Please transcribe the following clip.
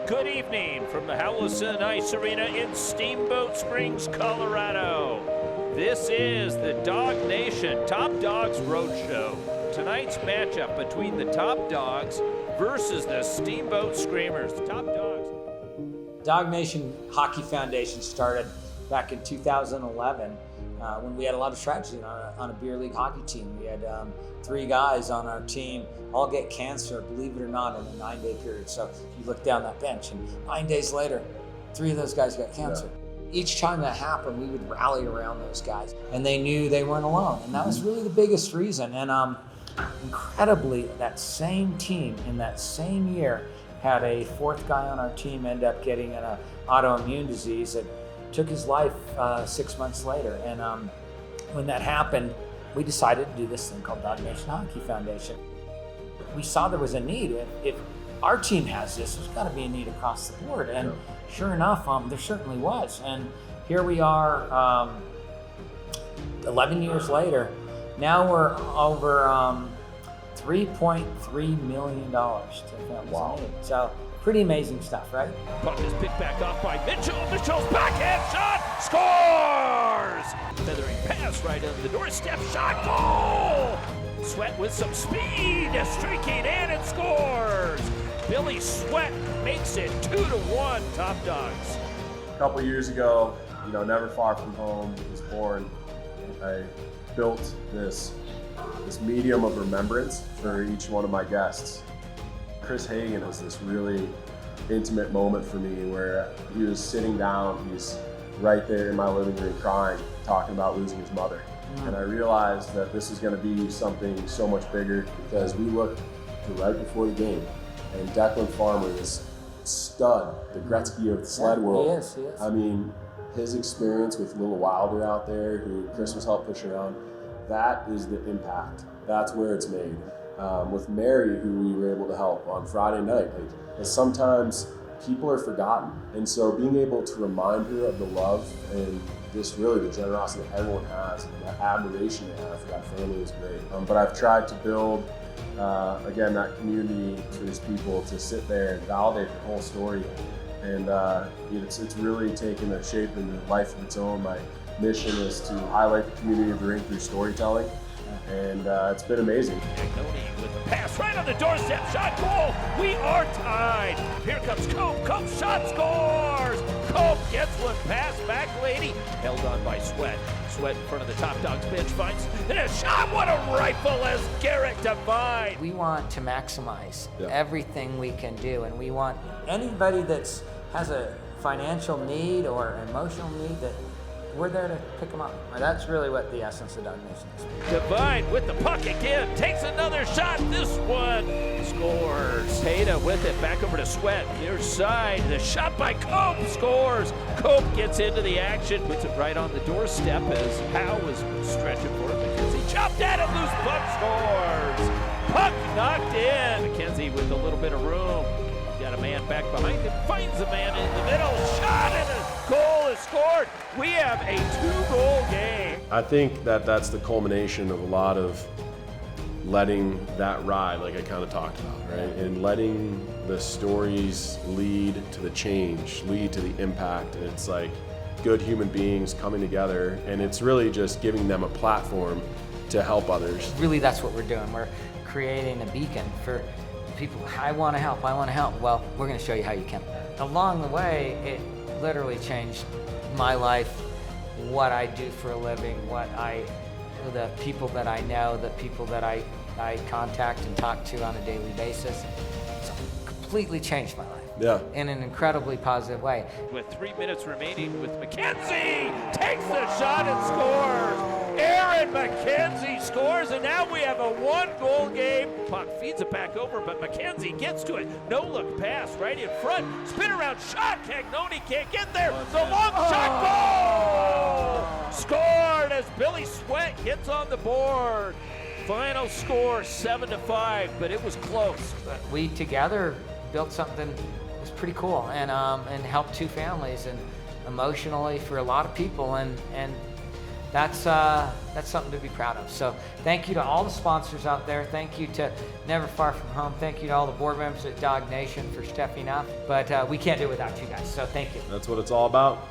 Good evening from the Howlison Ice Arena in Steamboat Springs, Colorado. This is the Dawg Nation Top Dogs Roadshow. Tonight's matchup between the Top Dogs versus the Steamboat Screamers. The Top Dogs. Dawg Nation Hockey Foundation started back in 2011 when we had a lot of tragedy on a beer league hockey team. We had 3 guys on our team all get cancer, believe it or not, in a 9-day period. So you look down that bench and 9 days later, 3 of those guys got cancer. Yeah. Each time that happened, we would rally around those guys and they knew they weren't alone. And that was really the biggest reason. And incredibly, that same team in that same year had a 4th guy on our team end up getting an autoimmune disease that took his life 6 months later. And when that happened, we decided to do this thing called Dawg Nation Hockey Foundation. We saw there was a need. If our team has this, there's got to be a need across the board. And sure enough, there certainly was. And here we are 11 years later. Now we're over $3.3 million to families in need. So pretty amazing stuff, right? Puck is picked back off by Mitchell. Mitchell's backhand shot, scores! Feathering pass right under the doorstep, shot, goal! Sweat with some speed, streaking in and scores! Billy Sweat makes it 2-1 Top Dogs. A couple years ago, never far from home, was born. I built this medium of remembrance for each one of my guests. Chris Hagen is this really intimate moment for me where he was sitting down, he's right there in my living room crying, talking about losing his mother. And I realized that this is going to be something so much bigger because we looked to right before the game and Declan Farmer, this stud, the Gretzky of the sled world. He is. I mean, his experience with Little Wilder out there, who Chris was helped push around, that is the impact. That's where it's made. With Mary, who we were able to help on Friday night, sometimes people are forgotten. And so being able to remind her of the love and just really the generosity that everyone has and that admiration they have for that family is great. But I've tried to build, again, that community for these people to sit there and validate the whole story. And it's really taken a shape and a life of its own. My mission is to highlight the community of the rink through storytelling. And it's been amazing. Magnoni with the pass right on the doorstep, shot, goal! We are tied. Here comes Cope. Cope shot, scores! Cope gets one pass back, lady. Held on by Sweat. Sweat in front of the Top Dogs bench finds and a shot. What a rifle as Garrett Devine. We want to maximize everything we can do, and we want anybody that has a financial need or emotional need that we're there to pick them up. That's really what the essence of Dawg Nation is. Devine with the puck again, takes another shot. This one scores. Peta with it, back over to Sweat. Near side, the shot by Cope scores. Cope gets into the action, puts it right on the doorstep as Howe was stretching for it. McKenzie chopped at it, loose puck scores. Puck knocked in. McKenzie with a little bit of room. Got a man back behind him, finds a man in the middle, shot and a goal is scored. We have a 2-goal game. I think that's the culmination of a lot of letting that ride, like I kind of talked about, right? And letting the stories lead to the change, lead to the impact. And it's like good human beings coming together, and it's really just giving them a platform to help others. Really, that's what we're doing. We're creating a beacon for people. I want to help. Well, we're going to show you how you can. Along the way, it literally changed my life, what I do for a living, the people that I know, the people that I contact and talk to on a daily basis. It's completely changed my life. Yeah. In an incredibly positive way. With 3 minutes remaining with McKenzie, takes the shot and scores. Aaron McKenzie scores, and now we have a 1-goal game. Puck feeds it back over, but McKenzie gets to it. No look pass right in front. Spin around shot. Cagnoni can't get there. The long shot, goal! Scored as Billy Sweat gets on the board. Final score 7-5, but it was close. But we together built something that was pretty cool and helped 2 families and emotionally for a lot of people, and that's something to be proud of. So thank you to all the sponsors out there. Thank you to Never Far From Home. Thank you to all the board members at Dawg Nation for stepping up. But we can't do it without you guys, so thank you. That's what it's all about.